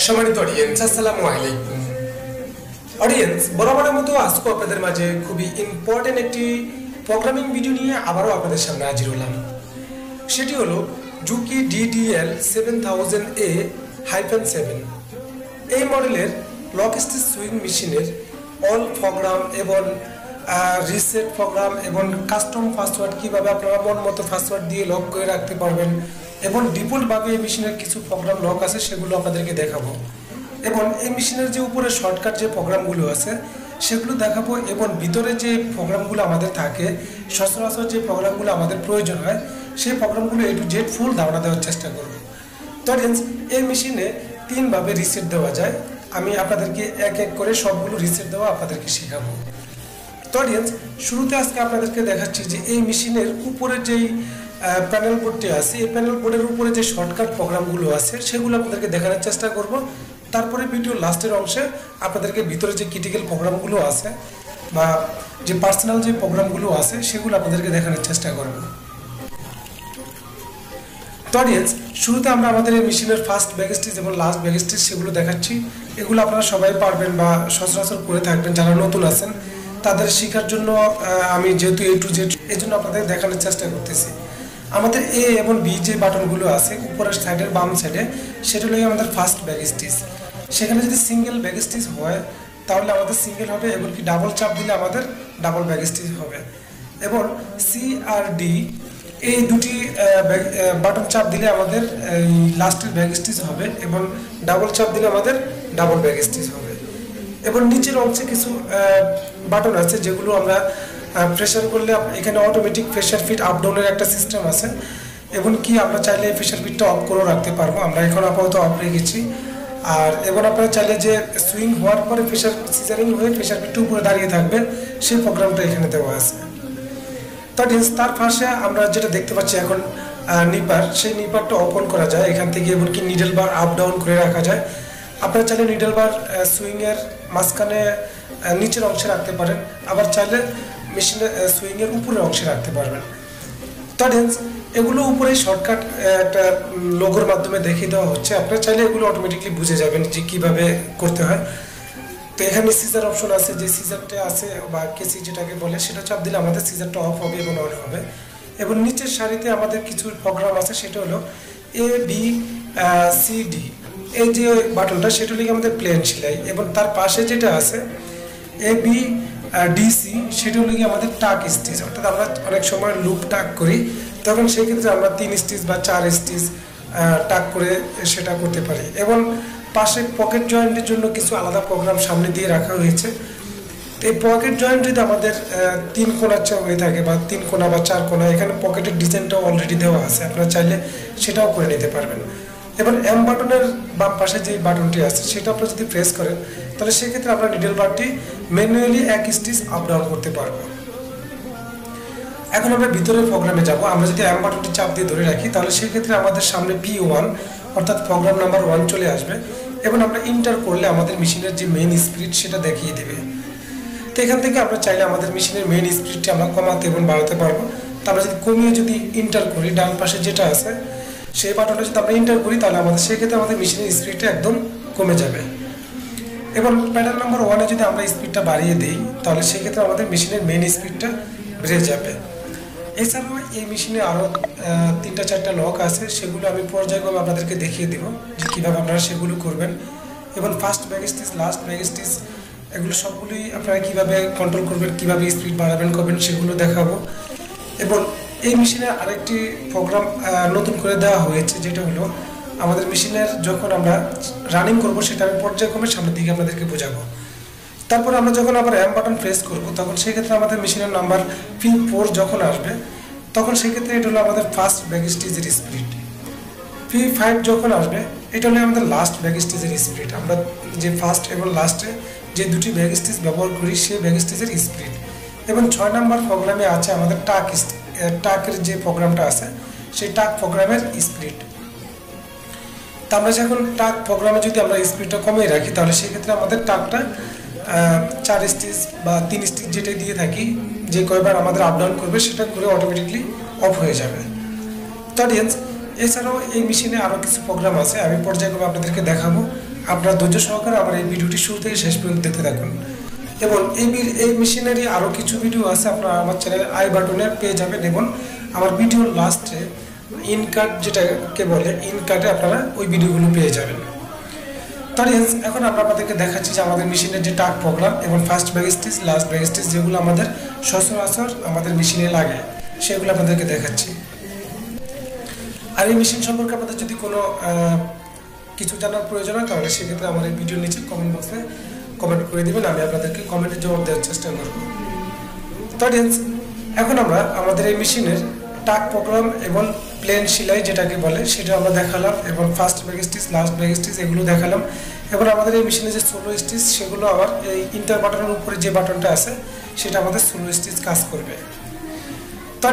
সম্মানিত অডিয়েন্স, আসসালামু আলাইকুম। অডিয়েন্স, বরাবরের মতো আজকে আপনাদের মাঝে খুবই ইম্পর্টেন্ট একটি প্রোগ্রামিং ভিডিও নিয়ে আবারও আপনাদের সামনে হাজির হলাম। সেটি হলো JUKI DDL-7000A-7। এই মডেলের লক স্টিচ সুইং মেশিনের অল প্রোগ্রাম এবং রিসেট প্রোগ্রাম এবং কাস্টম পাসওয়ার্ড কীভাবে আপনারা মন মতো পাসওয়ার্ড দিয়ে লক করে রাখতে পারবেন এবং ডিফল্টভাবে এই মেশিনের কিছু প্রোগ্রাম লক আছে সেগুলো আপনাদেরকে দেখাবো এবং এই মেশিনের যে উপরে শর্টকাট যে প্রোগ্রামগুলো আছে সেগুলো দেখাবো এবং ভিতরে যে প্রোগ্রামগুলো আমাদের থাকে সচরাচর যে প্রোগ্রামগুলো আমাদের প্রয়োজন হয় সেই প্রোগ্রামগুলো A to Z ফুল ধারণা দেওয়ার চেষ্টা করব। তো এই মেশিনে তিনভাবে রিসেট দেওয়া যায়। আমি আপনাদেরকে এক এক করে সবগুলো রিসেট দেওয়া আপনাদেরকে শেখাবো। তো শুরুতে আজকে আপনাদেরকে দেখাচ্ছি যে এই মেশিনের উপরে যেই প্যানেল বোর্ডটি আছে এই প্যানেল বোর্ডের উপরে যে শর্টকাট প্রোগ্রামগুলো আছে সেগুলো আপনাদেরকে দেখানোর চেষ্টা করব। তারপরে ভিডিও লাস্টের অংশে আপনাদেরকে ভিতরে যে ক্রিটিক্যাল প্রোগ্রামগুলো আছে বা যে পার্সোনাল যে প্রোগ্রামগুলো আছে সেগুলো আপনাদেরকে দেখানোর চেষ্টা করব। তো শুরুতে আমরা আমাদের এই মেশিনের ফার্স্ট ব্যাক স্টিচ এবং লাস্ট ব্যাক স্টিচ সেগুলো দেখাচ্ছি। এগুলো আপনারা সবাই পারবেন বা সচরাচর করে থাকবেন। যারা নতুন আছেন তাদের শেখার জন্য আমি যেহেতু A to Z এই জন্য আপনাদের দেখানোর চেষ্টা করতেছি। আমাদের A এবং B যে বাটনগুলো আছে উপরের সাইডের বাম সাইডে সেটা হলো আমাদের ফার্স্ট ব্যাক স্টিচ। সেখানে যদি সিঙ্গেল ব্যাক স্টিচ হয় তাহলে আমাদের সিঙ্গেল হবে, এমনকি ডাবল চাপ দিলে আমাদের ডাবল ব্যাক স্টিচ হবে। এবং C আর D এই দুটি বাটন চাপ দিলে আমাদের লাস্টের ব্যাক স্টিচ হবে এবং ডাবল চাপ দিলে আমাদের ডাবল ব্যাক স্টিচ হবে। এবং নিচের অংশে কিছু বাটন আছে যেগুলো আমরা প্রেসার করলে এখানে অটোমেটিক প্রেসার ফিট আপ ডাউনের একটা সিস্টেম আছে এবং কি আমরা চাইলে প্রেসার ফিটটা অফ করেও রাখতে পারবো। আমরা এখন আপাতত অফ রেখেছি। আর এবং আপনারা চাইলে যে সুইং হওয়ার পরে প্রেসার সিজারিং হয়ে প্রেসার ফিটটা উপরে দাঁড়িয়ে থাকবে সেই প্রোগ্রামটা এখানে দেওয়া আছে। তার পাশে আমরা যেটা দেখতে পাচ্ছি এখন নিপার, সেই নিপারটা ওপেন করা যায় এখান থেকে, এমনকি নিডল বার আপ ডাউন করে রাখা যায়। আপনারা চাইলে নিডল বার সুইংয়ের মাঝখানে নিচের অংশে রাখতে পারেন, আবার চাইলে মেশিনের সুইংয়ের উপরের অংশে রাখতে পারবেন। তো এগুলো উপরে শর্টকাট একটা লোগোর মাধ্যমে দেখিয়ে দেওয়া হচ্ছে। আপনারা চাইলে এগুলো অটোমেটিকলি বুঝে যাবেন যে কীভাবে করতে হয়। তো এখানে সিজার অপশন আছে, যে সিজারটা আছে বা কেসি যেটাকে বলে সেটা চাপ দিলে আমাদের সিজারটা অফ হবে এবং অন হবে। এবং নিচের সারিতে আমাদের কিছু প্রোগ্রাম আছে, সেটা হলো ABCD এই যে বাটনটা সেটা হলো আমাদের প্লেন সেলাই। এবং তার পাশে যেটা আছে ABDC সেটা হলো আমাদের টাক স্টিচ। অর্থাৎ আমরা অনেক সময় লুপ টাক করি, তখন সেক্ষেত্রে আমরা 3 স্টিচ বা 4 স্টিচ টাক করে সেটা করতে পারি। এবং পাশে পকেট জয়েন্টের জন্য কিছু আলাদা প্রোগ্রাম সামনে দিয়ে রাখা হয়েছে। তো এই পকেট জয়েন্ট যদি আমাদের 3 কোণার হয়ে থাকে বা 3 কোণা বা 4 কোণা, এখানে পকেটের ডিজাইনটাও অলরেডি দেওয়া আছে, আপনারা চাইলে সেটাও করে নিতে পারবেন। এবার M বাটনের বাম পাশে যে বাটনটি আছে সেটা আপনারা যদি প্রেস করেন তাহলে সেক্ষেত্রে আমরা নিডল বারটি ম্যানুয়ালি এক স্টিচ আপ ডাউন করতে পারবো। এখন আমরা ভিতরের প্রোগ্রামে যাব। আমরা যদি M বাটনটি চাপ দিয়ে ধরে রাখি তাহলে সেক্ষেত্রে আমাদের সামনে P1 অর্থাৎ প্রোগ্রাম নাম্বার 1 চলে আসবে এবং আমরা ইন্টার করলে আমাদের মেশিনের যে মেইন স্পিড সেটা দেখিয়ে দেবে। তো এখান থেকে আমরা চাইলে আমাদের মেশিনের মেইন স্পিডটি আমরা কমাতে এবং বাড়াতে পারবো। তো আমরা যদি কমিয়ে যদি ইন্টার করি, ডান পাশে যেটা আছে সেই বাটনটা যদি আমরা ইন্টার করি তাহলে আমাদের সেক্ষেত্রে আমাদের মেশিনের স্পিডটা একদম কমে যাবে। এবং প্যানেল নাম্বার 1-এ যদি আমরা স্পিডটা বাড়িয়ে দিই তাহলে সেক্ষেত্রে আমাদের মেশিনের মেইন স্পিডটা বেড়ে যাবে। এছাড়াও এই মেশিনে আরও 3-4টা লক আছে, সেগুলো আমি পর্যায়ক্রমে আপনাদেরকে দেখিয়ে দেবো যে কীভাবে আপনারা সেগুলো করবেন। এবং first back stitch, last back stitch এগুলো সবগুলোই আপনারা কীভাবে কন্ট্রোল করবেন, কীভাবে স্পিড বাড়াবেন করবেন সেগুলো দেখাবো। এবং এই মেশিনে আরেকটি প্রোগ্রাম নতুন করে দেওয়া হয়েছে, যেটা হলো আমাদের মেশিনের যখন আমরা রানিং করব সেটা আমি পর্যায়ক্রমে সামনের দিকে আপনাদেরকে বোঝাবো। তারপর আমরা যখন আবার M বাটন প্রেস করব তখন সেক্ষেত্রে আমাদের মেশিনের নাম্বার P4 যখন আসবে তখন সেক্ষেত্রে এটা হলো আমাদের ফার্স্ট ব্যাক স্টিচের স্পিড। P5 যখন আসবে এটা হলো আমাদের লাস্ট ব্যাক স্টিচের স্পিড। আমরা যে ফার্স্ট এবং লাস্টে যে দুটি ব্যাক স্টিচ ব্যবহার করি সেই ব্যাক স্টিচের স্পিড। এবং 6 নম্বর প্রোগ্রামে আছে আমাদের টাকের যে প্রোগ্রামটা আছে সেই টাক প্রোগ্রামের স্পিড। তা আমরা যখন টাক প্রোগ্রামে যদি আমরা স্পিডটা কমিয়ে রাখি তাহলে সেক্ষেত্রে আমাদের টাকটা 4 স্টিচ বা 3 স্টিচ যেটা দিয়ে থাকি, যে কয়বার আমাদের আপ ডাউন করবে সেটা করে অটোমেটিকলি অফ হয়ে যাবে। তো এছাড়াও এই মেশিনে আরও কিছু প্রোগ্রাম আছে, আমি পর্যায়ক্রমে আপনাদেরকে দেখাবো। আপনারা ধৈর্য সহকারে আমার এই ভিডিওটি শুরু থেকে শেষ পর্যন্ত দেখতে থাকুন। এবং এই মেশিনেরই আরও কিছু ভিডিও আছে, আপনারা আমার চ্যানেলে আই বাটনে পেয়ে যাবেন। এবং আমার ভিডিওর লাস্টে ইন কার্ড, যেটাকে বলে ইন কার্ডে, আপনারা ওই ভিডিওগুলো পেয়ে যাবেন। তাহলে এখন আমরা আপনাদেরকে দেখাচ্ছি যে আমাদের মেশিনের যে টাক প্রোগ্রাম এবং first back stitch, last back stitch যেগুলো আমাদের সচরাচর আমাদের মেশিনে লাগে সেগুলো আপনাদেরকে দেখাচ্ছি। আর এই মেশিন সম্পর্কে আপনাদের যদি কোনো কিছু জানার প্রয়োজন হয় তাহলে সেক্ষেত্রে আমার এই ভিডিওর নিচে কমেন্ট বক্সে কমেন্ট করে দেবেন, আমি আপনাদেরকে কমেন্টে জবাব দেওয়ার চেষ্টা করব। তো এখন আমরা আমাদের এই মেশিনের টাক প্রোগ্রাম এবং প্লেন সেলাই যেটাকে বলে সেটা আমরা দেখালাম, এবং first back stitch, last back stitch এগুলো দেখালাম। এবং আমাদের এই মেশিনে যে সোলো স্টিচ সেগুলো আবার এই ইন্টার বাটনের উপরে যে বাটনটা আছে সেটা আমাদের সোলো স্টিচ কাজ করবে। তো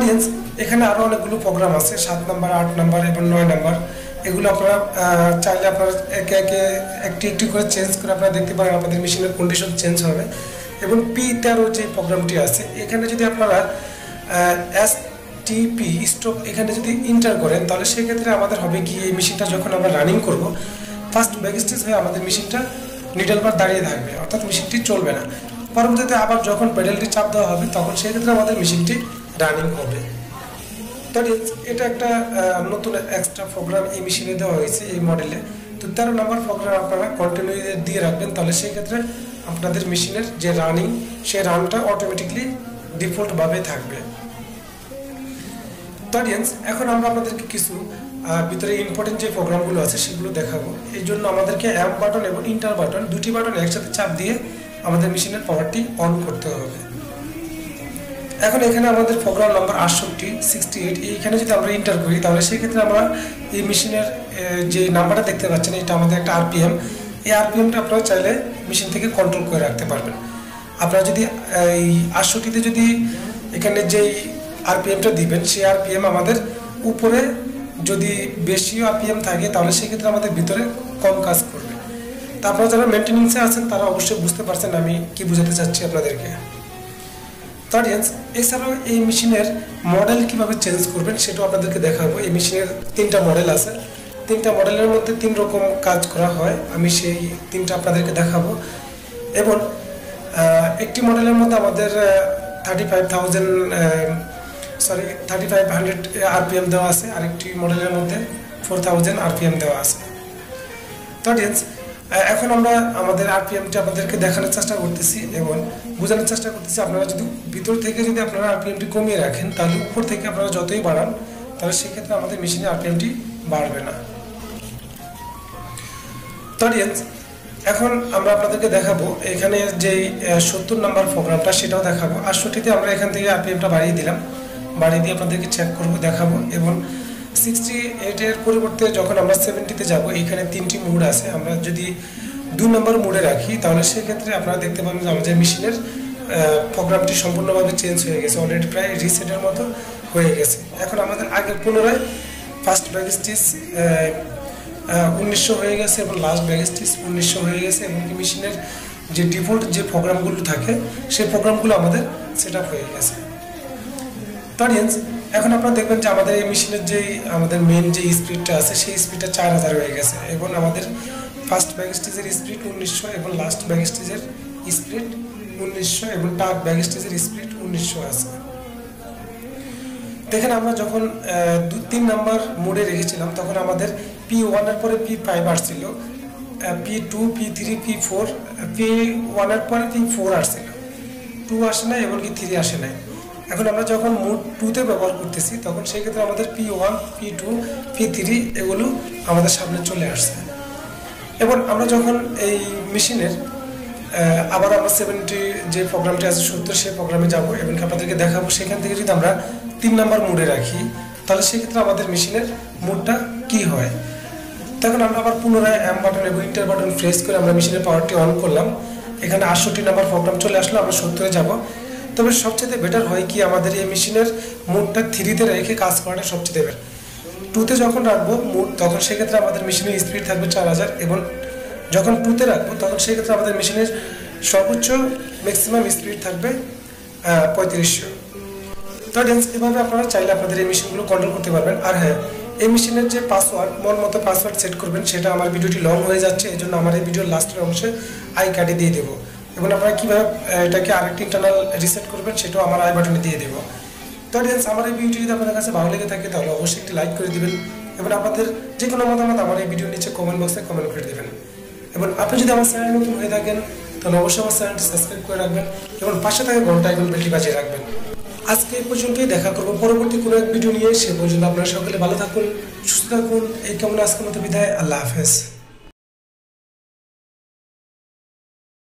এখানে আরও অনেকগুলো প্রোগ্রাম আছে, 7 নাম্বার, 8 নাম্বার এবং 9 নাম্বার। এগুলো আপনারা চাইলে আপনারা একে একে একটি করে চেঞ্জ করে আপনারা দেখতে পারেন আমাদের মেশিনের কন্ডিশন চেঞ্জ হবে। এবং P13 যে প্রোগ্রামটি আছে এখানে যদি আপনারা STP স্টপ এখানে যদি এন্টার করেন তাহলে সেক্ষেত্রে আমাদের হবে কি, এই মেশিনটা যখন আমরা রানিং করব ফার্স্ট ব্যাক স্টিচ হয়ে আমাদের মেশিনটা নিডল বার দাঁড়িয়ে থাকবে, অর্থাৎ মেশিনটি চলবে না। পরবর্তীতে আবার যখন পেডালটি চাপ দেওয়া হবে তখন সেক্ষেত্রে আমাদের মেশিনটি রানিং হবে। তাহলে এটা একটা নতুন এক্সট্রা প্রোগ্রাম এই মেশিনে দেওয়া হয়েছে এই মডেলে। তো 13 নম্বর প্রোগ্রাম আপনারা কন্টিনিউ দিয়ে রাখবেন, তাহলে সেক্ষেত্রে আপনাদের মেশিনের যে রানিং সেই রানটা অটোমেটিকলি ডিফল্টভাবে থাকবে। তো এখন আমরা আপনাদেরকে কিছু ভিতরে ইম্পর্টেন্ট যে প্রোগ্রামগুলো আছে সেগুলো দেখাবো। এই জন্য আমাদেরকে অ্যাম্প বাটন এবং ইন্টার বাটন দুটি বাটন একসাথে চাপ দিয়ে আমাদের মেশিনের পাওয়ারটি অন করতে হবে। এখন এখানে আমাদের প্রোগ্রাম নাম্বার 68 এইখানে যদি আমরা এন্টার করি তাহলে সেক্ষেত্রে আমরা এই মেশিনের যে নাম্বারটা দেখতে পাচ্ছেন এটা আমাদের একটা আরপিএম। এই আরপিএমটা আপনারা চাইলে মেশিন থেকে কন্ট্রোল করে রাখতে পারবেন। আপনারা যদি এই 68তে যদি এখানে যেই আরপিএমটা দিবেন সেই আরপিএম আমাদের উপরে যদি বেশি আরপিএম থাকে তাহলে সেক্ষেত্রে আমাদের ভিতরে কম কাজ করবে। তা আপনারা যারা মেনটেনেন্সে আছেন তারা অবশ্যই বুঝতে পারছেন আমি কি বোঝাতে চাচ্ছি আপনাদেরকে। এছাড়াও এই মেশিনের মডেল কিভাবে চেঞ্জ করবেন সেটাও আপনাদেরকে দেখাবো। এই মেশিনের 3টা মডেল আছে, 3টা মডেলের মধ্যে 3 রকম কাজ করা হয়, আমি সেই 3টা আপনাদেরকে দেখাবো। এবং একটি মডেলের মধ্যে আমাদের 3500 আরপিএম দেওয়া আছে, আরেকটি মডেলের মধ্যে 4000 আরপিএম দেওয়া আছে। তো এখন আমরা আমাদের আরপিএমটা আপনাদেরকে দেখানোর চেষ্টা করতেছি এবং বোঝানোর চেষ্টা করতেছি। আপনারা যদি ভিতর থেকে যদি আপনারা আরপিএমটি কমিয়ে রাখেন তাহলে উপর থেকে আপনারা যতই বাড়ান তাহলে সেক্ষেত্রে আমাদের মেশিনে আরপিএমটি বাড়বে না। তো এখন আমরা আপনাদেরকে দেখাবো এখানে যে 70 নম্বর প্রোগ্রামটা সেটাও দেখাবো। 68তে আমরা এখান থেকে আরপিএমটা বাড়িয়ে দিলাম, বাড়িয়ে দিয়ে আপনাদেরকে চেক করবো দেখাবো। এবং 68-এর পরিবর্তে যখন আমরা 70-তে যাবো এখানে 3টি মোড আছে, আমরা যদি 2 নম্বর মোডে রাখি তাহলে সেক্ষেত্রে আপনারা দেখতে পাবেন যে আমাদের মেশিনের প্রোগ্রামটি সম্পূর্ণভাবে চেঞ্জ হয়ে গেছে, অলরেডি প্রায় রিসেটের মতো হয়ে গেছে। এখন আমাদের আগে পুনরায় ফার্স্ট ব্যাক স্টিচ 1900 হয়ে গেছে এবং লাস্ট ব্যাক স্টিচ 1900 হয়ে গেছে, এবং মেশিনের যে ডিফল্ট যে প্রোগ্রামগুলো থাকে সেই প্রোগ্রামগুলো আমাদের সেট আপ হয়ে গেছে। তো এখন আপনারা দেখবেন যে আমাদের এই মেশিনের যে আমাদের মেন যে স্পিডটা আছে সেই স্পিডটা 4000 হয়ে গেছে, এবং আমাদের ফার্স্ট ব্যাক স্টিচের স্পিড 1900 এবং লাস্ট ব্যাক স্টিচের স্পিড 1900 এবং টাক ব্যাক স্টিচের স্পিড 1900 আছে। দেখেন আমরা যখন 2-3 নাম্বার মোডে রেখেছিলাম তখন আমাদের P1 এর পরে P5 আসছিল, P2, P3, P4, P1 এর পরে P4 আসছিল, 2 আসে না এবং 3 আসে না। এখন আমরা যখন মোড 2তে ব্যবহার করতেছি তখন সেক্ষেত্রে আমাদের P1, P2, P3 এগুলো আমাদের সামনে চলে আসছে। এবং আমরা যখন এই মেশিনের আবার আমরা 70 যে প্রোগ্রামটি আছে 70 সেই প্রোগ্রামে যাব এবং আপনাদেরকে দেখাবো। সেখান থেকে যদি আমরা 3 নম্বর মোডে রাখি তাহলে সেক্ষেত্রে আমাদের মেশিনের মোডটা কি হয়। তখন আমরা আবার পুনরায় অ্যাম্প বাটন এবং ইন্টার বাটন প্রেস করে আমরা মেশিনের পাওয়ারটি অন করলাম, এখানে 68 নম্বর প্রোগ্রাম চলে আসলো, আমরা 70-এ যাব। তবে সবচেয়ে বেটার হয় কি আমাদের এই মেশিনের মোডটা 3-তে রেখে কাজ করাটা সবচেয়ে বেটার। 2-তে যখন রাখবো মোড তখন সেক্ষেত্রে আমাদের মেশিনের স্পিড থাকবে 4000, এবং যখন 2-তে রাখবো তখন সেক্ষেত্রে আমাদের মেশিনের সর্বোচ্চ ম্যাক্সিমাম স্পিড থাকবে 3500। তো এভাবে আপনারা চাইলে আপনাদের এই মেশিনগুলো কন্ট্রোল করতে পারবেন। আর হ্যাঁ, এই মেশিনের যে পাসওয়ার্ড মন মতো পাসওয়ার্ড সেট করবেন সেটা আমার ভিডিওটি লং হয়ে যাচ্ছে, এই জন্য আমার এই ভিডিওর লাস্টের অংশে আই কার্ডে দিয়ে দেবো এবং আপনারা কীভাবে এটাকে আরেকটি ইন্টারনাল রিসেট করবেন সেটাও আমার আই বাটনে দিয়ে দেবো। তো অডিয়েন্স, আমার এই ভিডিওটি যদি আপনাদের কাছে ভালো লেগে থাকে তাহলে অবশ্যই একটি লাইক করে দিবেন এবং আপনাদের যে কোনো মতামত আমার এই ভিডিওর নিচে কমেন্ট বক্সে কমেন্ট করে দেবেন। এবং আপনি যদি আমার চ্যানেল নতুন হয়ে থাকেন তাহলে অবশ্যই আমার চ্যানেলটি সাবস্ক্রাইব করে রাখবেন এবং পাশে থাকা ঘন্টা আইকন বেলটি বাজিয়ে রাখবেন। আজকে এই পর্যন্তই, দেখা করবো পরবর্তী কোনো এক ভিডিও নিয়ে। সে পর্যন্ত আপনারা সকলে ভালো থাকুন, সুস্থ থাকুন। এই কেমন আজকের মতো বিদায়, আল্লাহ হাফেজ।